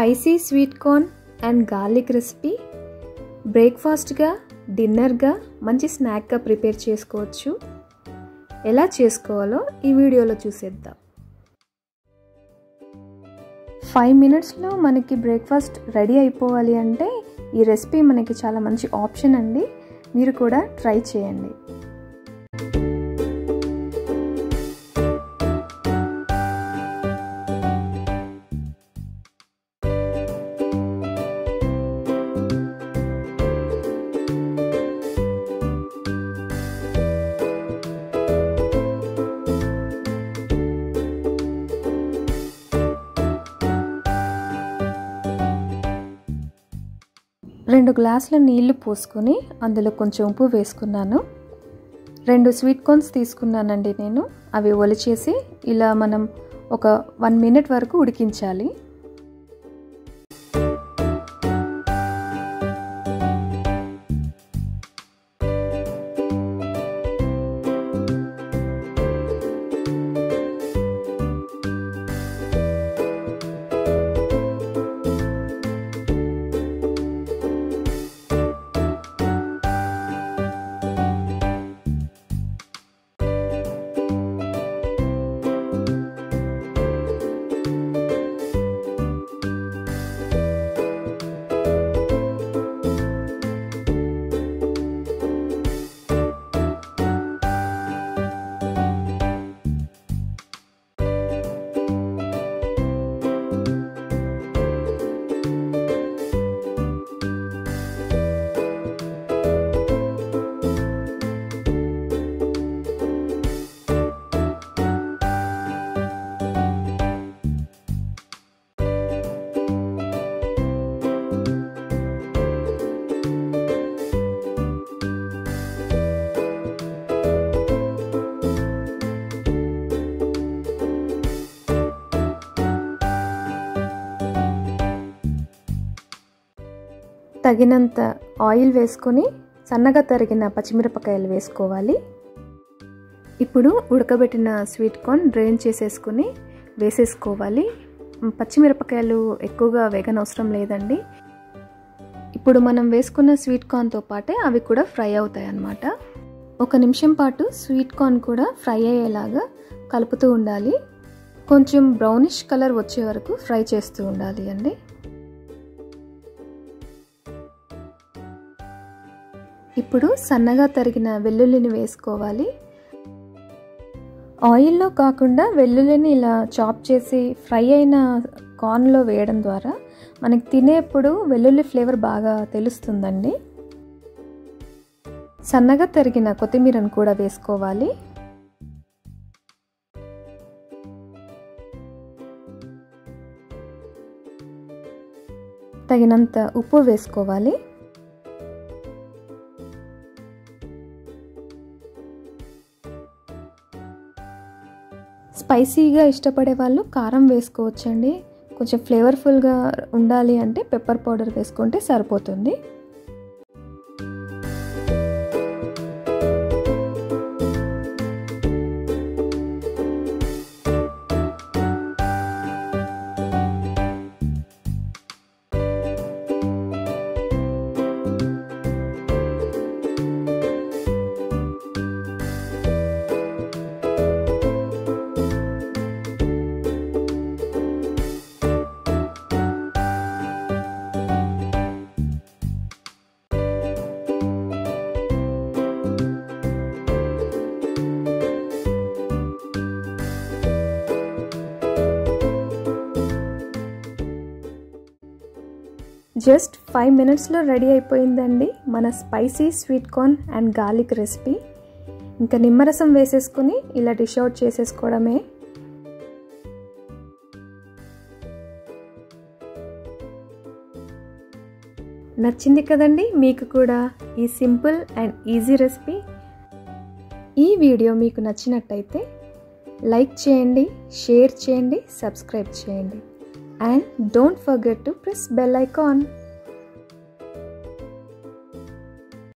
Spicy sweet corn and garlic recipe బ్రేక్ఫాస్ట్గా, డిన్నర్గా, మంచి స్నాక్గా ప్రిపేర్ చేసుకోవచ్చు. ఎలా చేసుకోవాలో ఈ వీడియోలో చూసేద్దాం. 5 మినిట్స్లో మనకి బ్రేక్ఫాస్ట్ రెడీ అయిపోవాలి అంటే ఈ రెసిపీ మనకి చాలా మంచి ఆప్షన్ అండి. మీరు కూడా ట్రై చేయండి. రెండు గ్లాసుల నీళ్లు పోసుకొని అందులో కొంచెం ఉప్పు వేసుకున్నాను. 2 స్వీట్ కార్న్స్ తీసుకున్నానండి నేను. అవి ఒలిచేసి ఇలా మనం ఒక 1 మినిట్ వరకు ఉడికించాలి. తగినంత ఆయిల్ వేసుకొని సన్నగా తరిగిన పచ్చిమిరపకాయలు వేసుకోవాలి. ఇప్పుడు ఉడకబెట్టిన స్వీట్ కార్న్ డ్రైన్ చేసేసుకొని వేసేసుకోవాలి. పచ్చిమిరపకాయలు ఎక్కువగా వేగనవసరం లేదండి. ఇప్పుడు మనం వేసుకున్న స్వీట్ కార్న్తో పాటే అవి కూడా ఫ్రై అవుతాయి అన్నమాట. 1 నిమిషం పాటు స్వీట్ కార్న్ కూడా ఫ్రై అయ్యేలాగా కలుపుతూ ఉండాలి. కొంచెం బ్రౌనిష్ కలర్ వచ్చే వరకు ఫ్రై చేస్తూ ఉండాలి అండి. ఇప్పుడు సన్నగా తరిగిన వెల్లుల్లిని వేసుకోవాలి. ఆయిల్లో కాకుండా వెల్లుల్లిని ఇలా చాప్ చేసి ఫ్రై అయిన కార్న్లో వేయడం ద్వారా మనకి తినేప్పుడు వెల్లుల్లి ఫ్లేవర్ బాగా తెలుస్తుందండి. సన్నగా తరిగిన కొత్తిమీరను కూడా వేసుకోవాలి. తగినంత ఉప్పు వేసుకోవాలి. స్పైసీగా ఇష్టపడే వాళ్ళు కారం వేసుకోవచ్చండి. కొంచెం ఫ్లేవర్ఫుల్గా ఉండాలి అంటే పెప్పర్ పౌడర్ వేసుకుంటే సరిపోతుంది. జస్ట్ 5 మినిట్స్లో రెడీ అయిపోయిందండి మన spicy sweet corn and garlic recipe. ఇంకా నిమ్మరసం వేసేసుకొని ఇలా డిష్ అవుట్ చేసేసుకోవడమే. నచ్చింది కదండి మీకు కూడా ఈ సింపుల్ అండ్ ఈజీ రెసిపీ. ఈ వీడియో మీకు నచ్చినట్టయితే లైక్ చేయండి, షేర్ చేయండి, సబ్స్క్రైబ్ చేయండి. And don't forget to press bell icon.